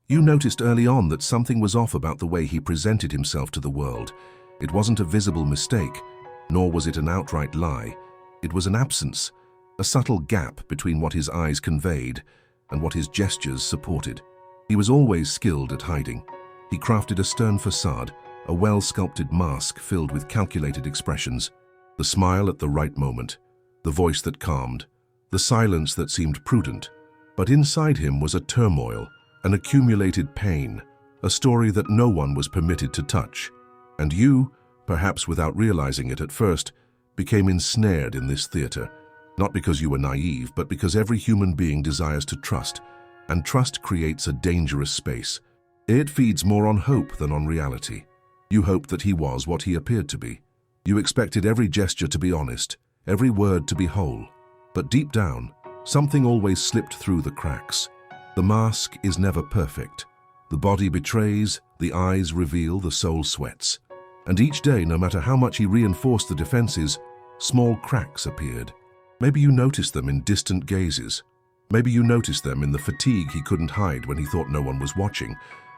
You noticed early on that something was off about the way he presented himself to the world. It wasn't a visible mistake, nor was it an outright lie. It was an absence, a subtle gap between what his eyes conveyed and what his gestures supported. He was always skilled at hiding. He crafted a stern facade, a well-sculpted mask filled with calculated expressions, the smile at the right moment, the voice that calmed, the silence that seemed prudent. But inside him was a turmoil, an accumulated pain, a story that no one was permitted to touch. And you, perhaps without realizing it at first, became ensnared in this theater, not because you were naive, but because every human being desires to trust, and trust creates a dangerous space. It feeds more on hope than on reality. You hoped that he was what he appeared to be. You expected every gesture to be honest, every word to be whole. But deep down, something always slipped through the cracks. The mask is never perfect. The body betrays, the eyes reveal, the soul sweats. And each day, no matter how much he reinforced the defenses, small cracks appeared. Maybe you noticed them in distant gazes. Maybe you noticed them in the fatigue he couldn't hide when he thought no one was watching.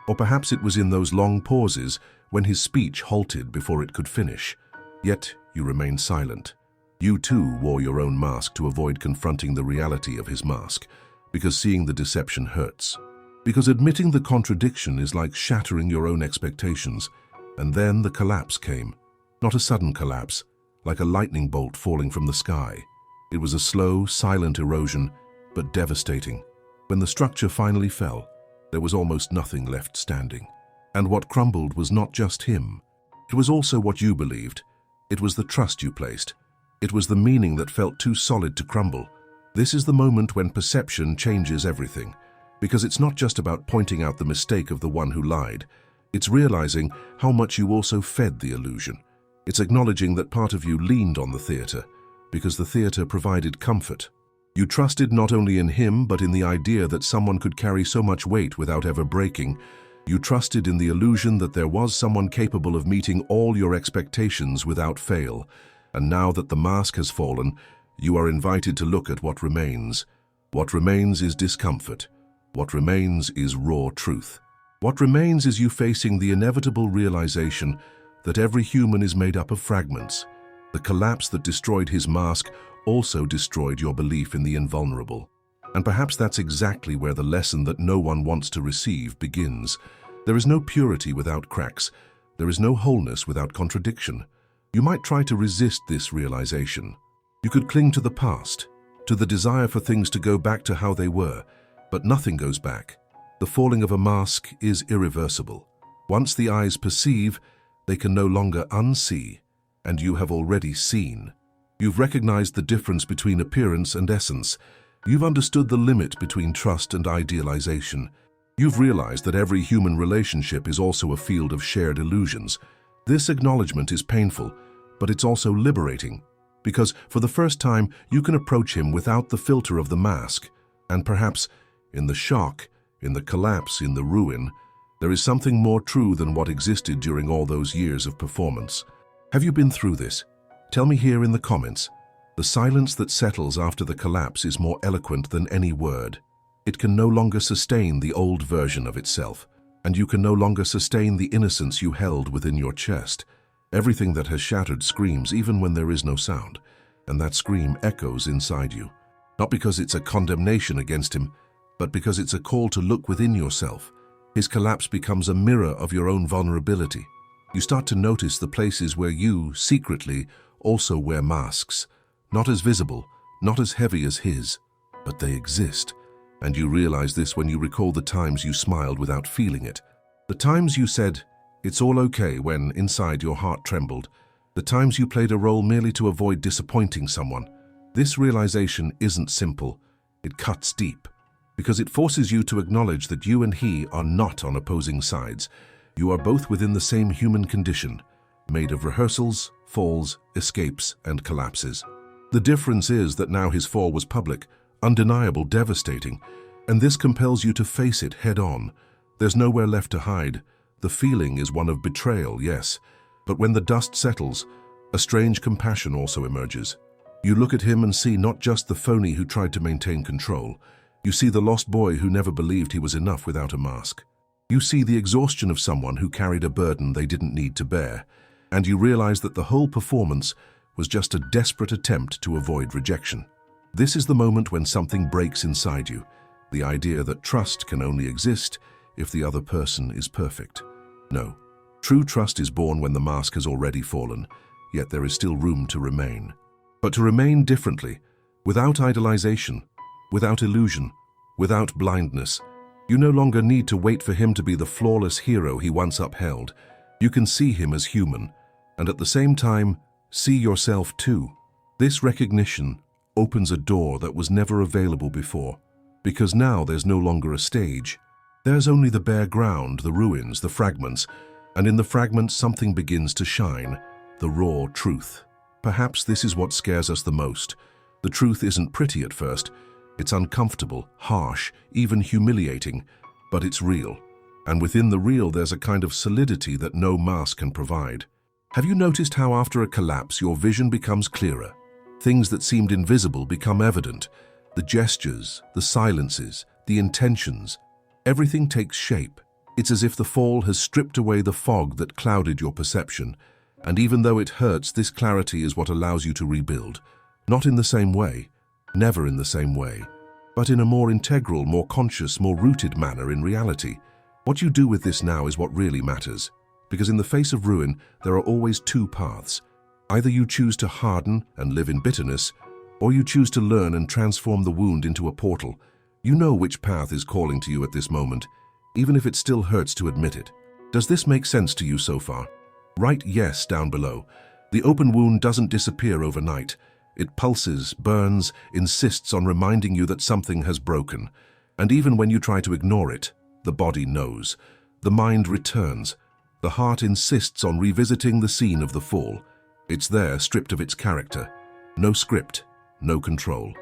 Or perhaps it was in those long pauses when his speech halted before it could finish. Yet you remained silent. You too wore your own mask to avoid confronting the reality of his mask, because seeing the deception hurts. Because admitting the contradiction is like shattering your own expectations. And then the collapse came. Not a sudden collapse, like a lightning bolt falling from the sky. It was a slow, silent erosion, but devastating. When the structure finally fell, there was almost nothing left standing. And what crumbled was not just him. It was also what you believed. It was the trust you placed. It was the meaning that felt too solid to crumble. This is the moment when perception changes everything. Because it's not just about pointing out the mistake of the one who lied. It's realizing how much you also fed the illusion. It's acknowledging that part of you leaned on the theater, because the theater provided comfort. You trusted not only in him, but in the idea that someone could carry so much weight without ever breaking. You trusted in the illusion that there was someone capable of meeting all your expectations without fail. And now that the mask has fallen, you are invited to look at what remains. What remains is discomfort. What remains is raw truth. What remains is you facing the inevitable realization that every human is made up of fragments. The collapse that destroyed his mask also destroyed your belief in the invulnerable. And perhaps that's exactly where the lesson that no one wants to receive begins. There is no purity without cracks. There is no wholeness without contradiction. You might try to resist this realization. You could cling to the past, to the desire for things to go back to how they were, but nothing goes back. The falling of a mask is irreversible. Once the eyes perceive, they can no longer unsee, and you have already seen. You've recognized the difference between appearance and essence. You've understood the limit between trust and idealization. You've realized that every human relationship is also a field of shared illusions. This acknowledgement is painful, but it's also liberating, because for the first time you can approach him without the filter of the mask, and perhaps in the shock, in the collapse, in the ruin, there is something more true than what existed during all those years of performance. Have you been through this? Tell me here in the comments. The silence that settles after the collapse is more eloquent than any word. It can no longer sustain the old version of itself, and you can no longer sustain the innocence you held within your chest. Everything that has shattered screams even when there is no sound, and that scream echoes inside you. Not because it's a condemnation against him, but because it's a call to look within yourself. His collapse becomes a mirror of your own vulnerability. You start to notice the places where you, secretly, also wear masks. Not as visible, not as heavy as his, but they exist. And you realize this when you recall the times you smiled without feeling it. The times you said, "It's all okay," when inside your heart trembled. The times you played a role merely to avoid disappointing someone. This realization isn't simple. It cuts deep. Because it forces you to acknowledge that you and he are not on opposing sides. You are both within the same human condition, made of rehearsals, falls, escapes, and collapses. The difference is that now his fall was public, undeniable, devastating, and this compels you to face it head-on. There's nowhere left to hide. The feeling is one of betrayal, yes, but when the dust settles, a strange compassion also emerges. You look at him and see not just the phony who tried to maintain control. You see the lost boy who never believed he was enough without a mask. You see the exhaustion of someone who carried a burden they didn't need to bear, and you realize that the whole performance was just a desperate attempt to avoid rejection. This is the moment when something breaks inside you, the idea that trust can only exist if the other person is perfect. No, true trust is born when the mask has already fallen, yet there is still room to remain. But to remain differently, without idolization, without illusion, without blindness. You no longer need to wait for him to be the flawless hero he once upheld. You can see him as human, and at the same time, see yourself too. This recognition opens a door that was never available before, because now there's no longer a stage. There's only the bare ground, the ruins, the fragments, and in the fragments something begins to shine, the raw truth. Perhaps this is what scares us the most. The truth isn't pretty at first. It's uncomfortable, harsh, even humiliating, but it's real. And within the real, there's a kind of solidity that no mask can provide. Have you noticed how after a collapse, your vision becomes clearer? Things that seemed invisible become evident. The gestures, the silences, the intentions, everything takes shape. It's as if the fall has stripped away the fog that clouded your perception. And even though it hurts, this clarity is what allows you to rebuild. Not in the same way, never in the same way, but in a more integral, more conscious, more rooted manner in reality. What you do with this now is what really matters, because in the face of ruin, there are always two paths. Either you choose to harden and live in bitterness, or you choose to learn and transform the wound into a portal. You know which path is calling to you at this moment, even if it still hurts to admit it. Does this make sense to you so far? Write yes down below. The open wound doesn't disappear overnight. It pulses, burns, insists on reminding you that something has broken. And even when you try to ignore it, the body knows. The mind returns. The heart insists on revisiting the scene of the fall. It's there, stripped of its character. No script, no control.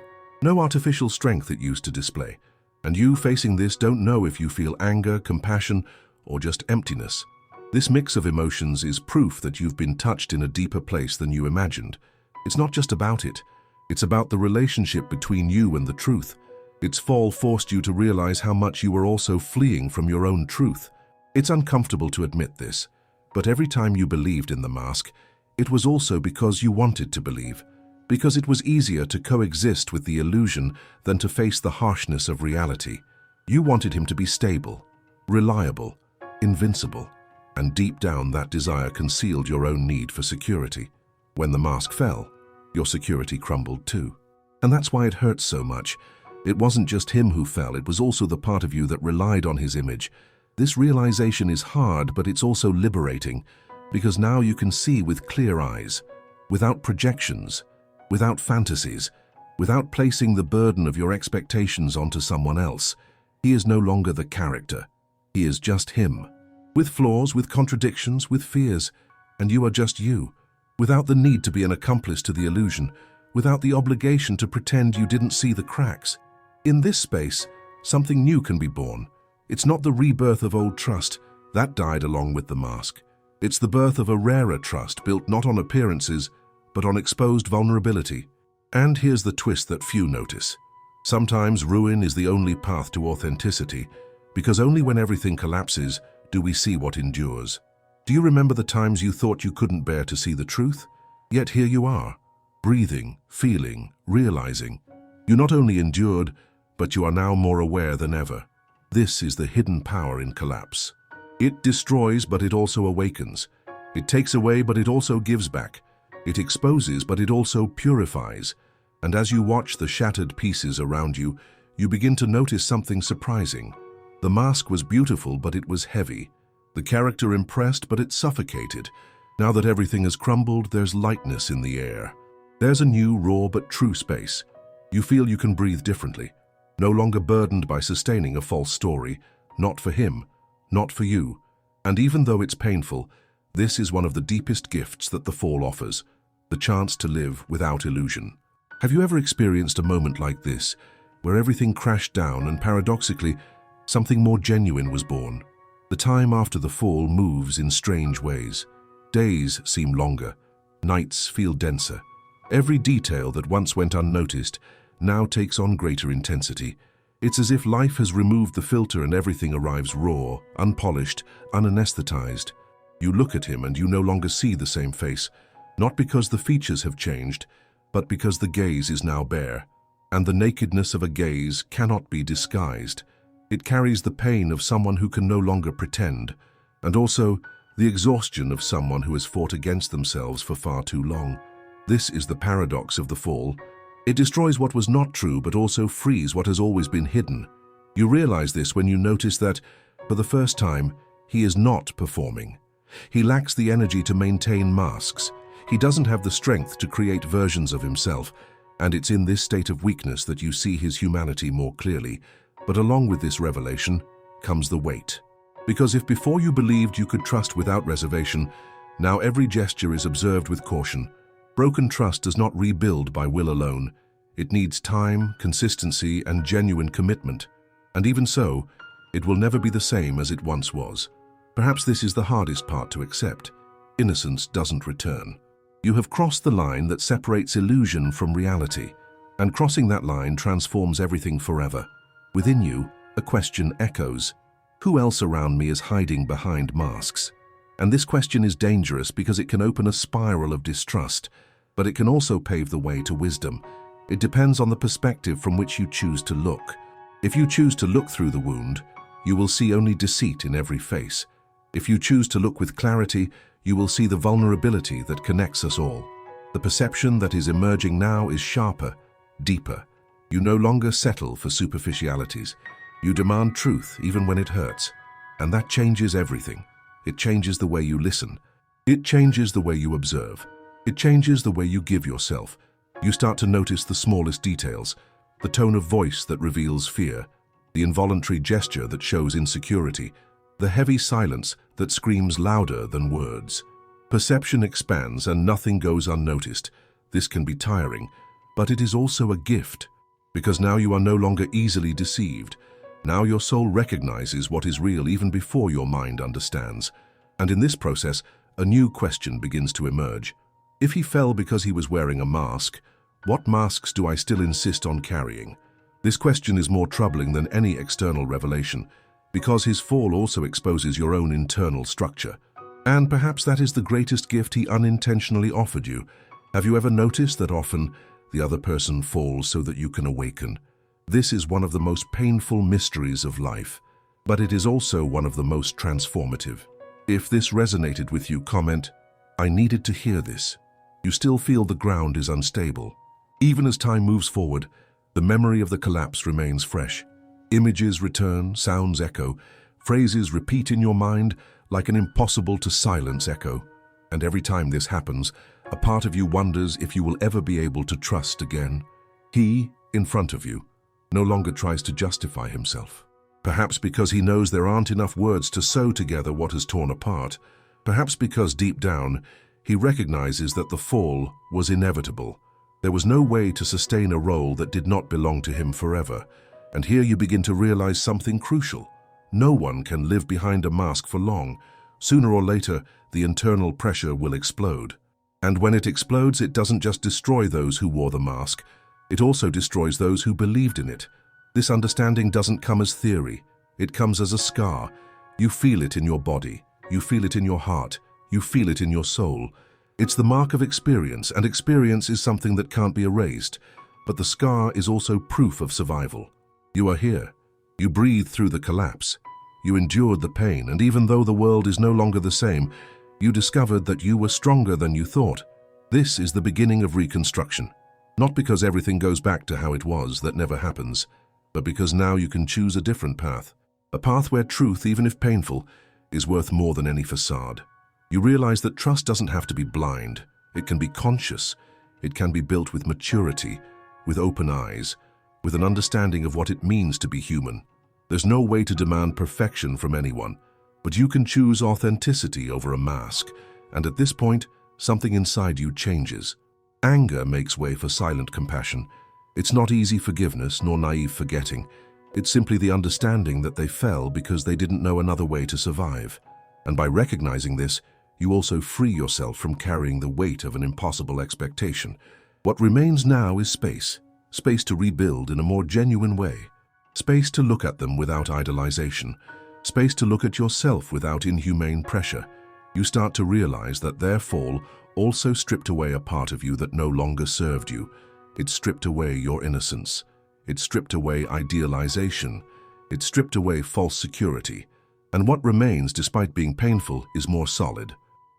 No artificial strength it used to display. And you, facing this, don't know if you feel anger, compassion, or just emptiness. This mix of emotions is proof that you've been touched in a deeper place than you imagined. It's not just about it. It's about the relationship between you and the truth. Its fall forced you to realize how much you were also fleeing from your own truth. It's uncomfortable to admit this, but every time you believed in the mask, it was also because you wanted to believe, because it was easier to coexist with the illusion than to face the harshness of reality. You wanted him to be stable, reliable, invincible, and deep down that desire concealed your own need for security. When the mask fell, your security crumbled too. And that's why it hurts so much. It wasn't just him who fell, it was also the part of you that relied on his image. This realization is hard, but it's also liberating, because now you can see with clear eyes, without projections, without fantasies, without placing the burden of your expectations onto someone else. He is no longer the character. He is just him. With flaws, with contradictions, with fears. And you are just you, without the need to be an accomplice to the illusion, without the obligation to pretend you didn't see the cracks. In this space, something new can be born. It's not the rebirth of old trust. That died along with the mask. It's the birth of a rarer trust built not on appearances, but on exposed vulnerability. And here's the twist that few notice. Sometimes ruin is the only path to authenticity, because only when everything collapses do we see what endures. Do you remember the times you thought you couldn't bear to see the truth? Yet here you are, breathing, feeling, realizing. You not only endured, but you are now more aware than ever. This is the hidden power in collapse. It destroys, but it also awakens. It takes away, but it also gives back. It exposes, but it also purifies. And as you watch the shattered pieces around you, you begin to notice something surprising. The mask was beautiful, but it was heavy. The character impressed, but it suffocated. Now that everything has crumbled, there's lightness in the air. There's a new, raw but true space. You feel you can breathe differently, no longer burdened by sustaining a false story, not for him, not for you. And even though it's painful, this is one of the deepest gifts that the fall offers, the chance to live without illusion. Have you ever experienced a moment like this, where everything crashed down and paradoxically, something more genuine was born? The time after the fall moves in strange ways. Days seem longer, nights feel denser. Every detail that once went unnoticed now takes on greater intensity. It's as if life has removed the filter and everything arrives raw, unpolished, unanesthetized. You look at him and you no longer see the same face, not because the features have changed, but because the gaze is now bare. And the nakedness of a gaze cannot be disguised. It carries the pain of someone who can no longer pretend, and also the exhaustion of someone who has fought against themselves for far too long. This is the paradox of the fall. It destroys what was not true, but also frees what has always been hidden. You realize this when you notice that, for the first time, he is not performing. He lacks the energy to maintain masks. He doesn't have the strength to create versions of himself, and it's in this state of weakness that you see his humanity more clearly. But along with this revelation comes the weight. Because if before you believed you could trust without reservation, now every gesture is observed with caution. Broken trust does not rebuild by will alone. It needs time, consistency, and genuine commitment. And even so, it will never be the same as it once was. Perhaps this is the hardest part to accept. Innocence doesn't return. You have crossed the line that separates illusion from reality, and crossing that line transforms everything forever. Within you, a question echoes. Who else around me is hiding behind masks? And this question is dangerous because it can open a spiral of distrust, but it can also pave the way to wisdom. It depends on the perspective from which you choose to look. If you choose to look through the wound, you will see only deceit in every face. If you choose to look with clarity, you will see the vulnerability that connects us all. The perception that is emerging now is sharper, deeper. You no longer settle for superficialities. You demand truth even when it hurts. And that changes everything. It changes the way you listen. It changes the way you observe. It changes the way you give yourself. You start to notice the smallest details, the tone of voice that reveals fear, the involuntary gesture that shows insecurity, the heavy silence that screams louder than words. Perception expands and nothing goes unnoticed. This can be tiring, but it is also a gift, because now you are no longer easily deceived. Now your soul recognizes what is real even before your mind understands. And in this process, a new question begins to emerge. If he fell because he was wearing a mask, what masks do I still insist on carrying? This question is more troubling than any external revelation, because his fall also exposes your own internal structure. And perhaps that is the greatest gift he unintentionally offered you. Have you ever noticed that often the other person falls so that you can awaken? This is one of the most painful mysteries of life, but it is also one of the most transformative. If this resonated with you, comment, "I needed to hear this." You still feel the ground is unstable. Even as time moves forward, the memory of the collapse remains fresh. Images return, sounds echo, phrases repeat in your mind like an impossible-to-silence echo. And every time this happens, a part of you wonders if you will ever be able to trust again. He, in front of you, no longer tries to justify himself. Perhaps because he knows there aren't enough words to sew together what has torn apart. Perhaps because deep down, he recognizes that the fall was inevitable. There was no way to sustain a role that did not belong to him forever. And here you begin to realize something crucial. No one can live behind a mask for long. Sooner or later, the internal pressure will explode. And when it explodes, it doesn't just destroy those who wore the mask. It also destroys those who believed in it. This understanding doesn't come as theory. It comes as a scar. You feel it in your body. You feel it in your heart. You feel it in your soul. It's the mark of experience, and experience is something that can't be erased. But the scar is also proof of survival. You are here. You breathed through the collapse. You endured the pain, and even though the world is no longer the same, you discovered that you were stronger than you thought. This is the beginning of reconstruction. Not because everything goes back to how it was, that never happens, but because now you can choose a different path. A path where truth, even if painful, is worth more than any facade. You realize that trust doesn't have to be blind. It can be conscious. It can be built with maturity, with open eyes, with an understanding of what it means to be human. There's no way to demand perfection from anyone, but you can choose authenticity over a mask, and at this point, something inside you changes. Anger makes way for silent compassion. It's not easy forgiveness nor naive forgetting. It's simply the understanding that they fell because they didn't know another way to survive. And by recognizing this, you also free yourself from carrying the weight of an impossible expectation. What remains now is space to rebuild in a more genuine way. Space to look at them without idolization. Space to look at yourself without inhumane pressure. You start to realize that their fall also stripped away a part of you that no longer served you. It stripped away your innocence. It stripped away idealization. It stripped away false security. And what remains, despite being painful, is more solid.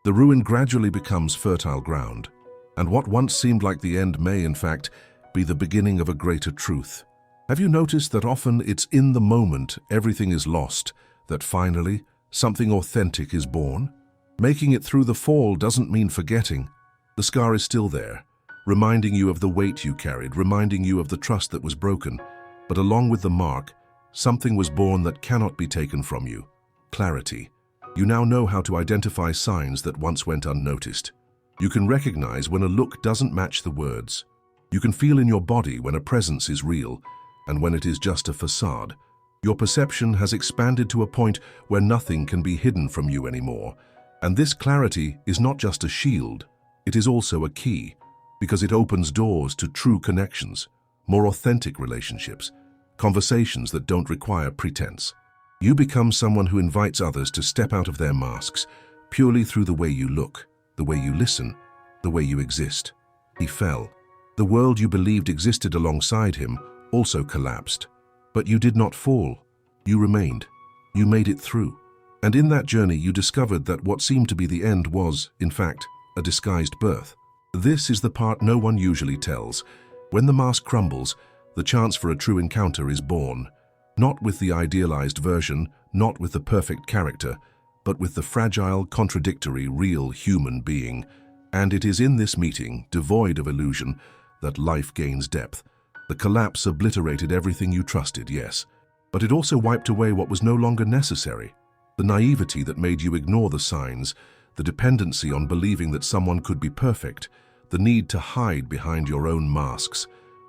The ruin gradually becomes fertile ground. And what once seemed like the end may, in fact, be the beginning of a greater truth. Have you noticed that often it's in the moment everything is lost, that finally something authentic is born? Making it through the fall doesn't mean forgetting. The scar is still there, reminding you of the weight you carried, reminding you of the trust that was broken. But along with the mark, something was born that cannot be taken from you. Clarity. You now know how to identify signs that once went unnoticed. You can recognize when a look doesn't match the words. You can feel in your body when a presence is real and when it is just a facade. Your perception has expanded to a point where nothing can be hidden from you anymore. And this clarity is not just a shield, it is also a key, because it opens doors to true connections, more authentic relationships, conversations that don't require pretense. You become someone who invites others to step out of their masks purely through the way you look, the way you listen, the way you exist. He fell. The world you believed existed alongside him also collapsed. But you did not fall. You remained. You made it through. And in that journey you discovered that what seemed to be the end was, in fact, a disguised birth. This is the part no one usually tells. When the mask crumbles, the chance for a true encounter is born. Not with the idealized version, not with the perfect character, but with the fragile, contradictory, real human being. And it is in this meeting, devoid of illusion, that life gains depth. The collapse obliterated everything you trusted, yes, but it also wiped away what was no longer necessary. The naivety that made you ignore the signs, the dependency on believing that someone could be perfect, the need to hide behind your own masks.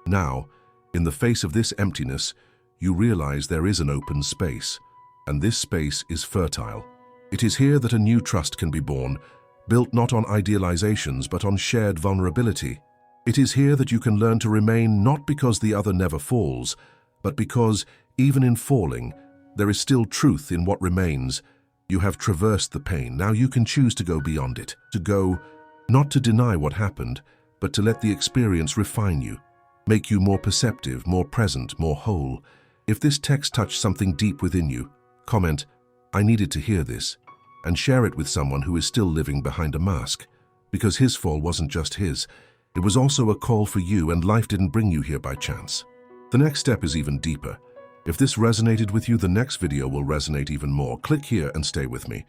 Now, in the face of this emptiness, you realize there is an open space, and this space is fertile. It is here that a new trust can be born, built not on idealizations but on shared vulnerability. It is here that you can learn to remain not because the other never falls, but because, even in falling, there is still truth in what remains. You have traversed the pain. Now you can choose to go beyond it, to go, not to deny what happened, but to let the experience refine you, make you more perceptive, more present, more whole. If this text touched something deep within you, comment, "I needed to hear this," and share it with someone who is still living behind a mask, because his fall wasn't just his. It was also a call for you, and life didn't bring you here by chance. The next step is even deeper. If this resonated with you, the next video will resonate even more. Click here and stay with me.